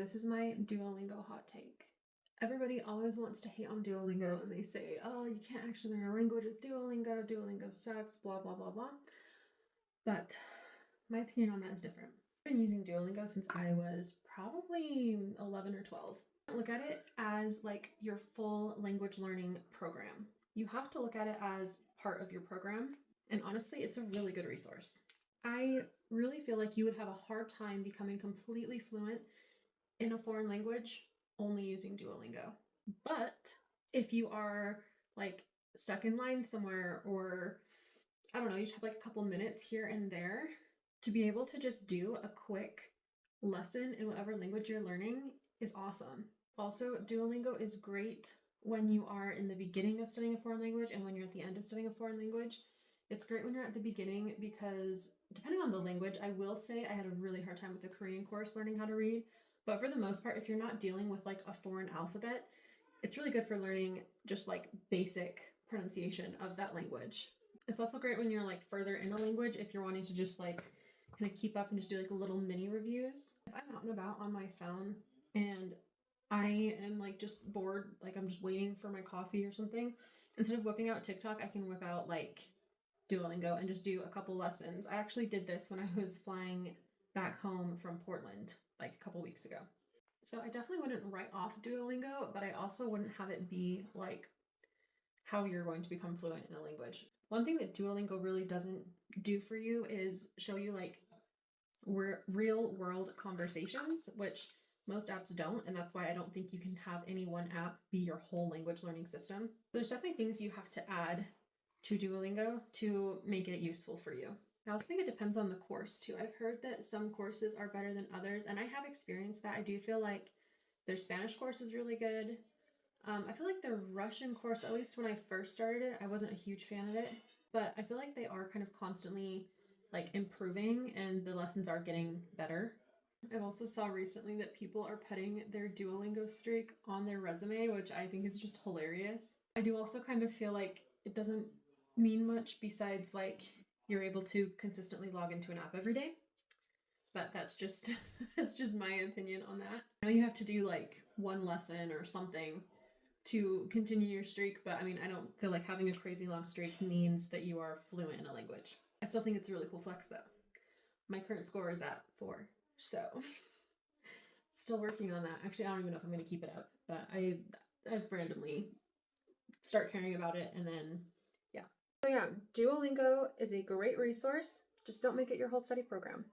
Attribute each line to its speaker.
Speaker 1: this is my Duolingo hot take. Everybody always wants to hate on Duolingo and they say, oh, you can't actually learn a language with Duolingo. Duolingo sucks, blah, blah, blah, blah. But my opinion on that is different. I've been using Duolingo since I was probably 11 or 12. Look at it as like your full language learning program. You have to look at it as part of your program. And honestly, it's a really good resource. I really feel like you would have a hard time becoming completely fluent in a foreign language only using Duolingo. But if you are like stuck in line somewhere, or I don't know, you just have like a couple minutes here and there to be able to just do a quick lesson in whatever language you're learning is awesome. Also, Duolingo is great when you are in the beginning of studying a foreign language and when you're at the end of studying a foreign language. It's great when you're at the beginning because depending on the language, I will say I had a really hard time with the Korean course learning how to read. But for the most part, if you're not dealing with like a foreign alphabet, it's really good for learning just like basic pronunciation of that language. It's also great when you're like further in a language if you're wanting to just like kind of keep up and just do like little mini reviews. If I'm out and about on my phone and I am like just bored, like I'm just waiting for my coffee or something, instead of whipping out TikTok, I can whip out like Duolingo and just do a couple lessons. I actually did this when I was flying back home from Portland like a couple weeks ago. So I definitely wouldn't write off Duolingo, but I also wouldn't have it be like how you're going to become fluent in a language. One thing that Duolingo really doesn't do for you is show you like real world conversations, which most apps don't, and that's why I don't think you can have any one app be your whole language learning system. There's definitely things you have to add to Duolingo to make it useful for you. I also think it depends on the course too. I've heard that some courses are better than others, and I have experienced that. I do feel like their Spanish course is really good. I feel like the Russian course, at least when I first started it, I wasn't a huge fan of it, but I feel like they are kind of constantly like improving and the lessons are getting better. I've also saw recently that people are putting their Duolingo streak on their resume, which I think is just hilarious. I do also kind of feel like it doesn't mean much besides like you're able to consistently log into an app every day. But that's just that's just my opinion on that. I know you have to do like one lesson or something to continue your streak, but I mean, I don't feel like having a crazy long streak means that you are fluent in a language. I still think it's a really cool flex though. My current score is at 4, so still working on that. Actually, I don't even know if I'm going to keep it up, but I randomly start caring about it, and then yeah. So yeah, Duolingo is a great resource. Just don't make it your whole study program.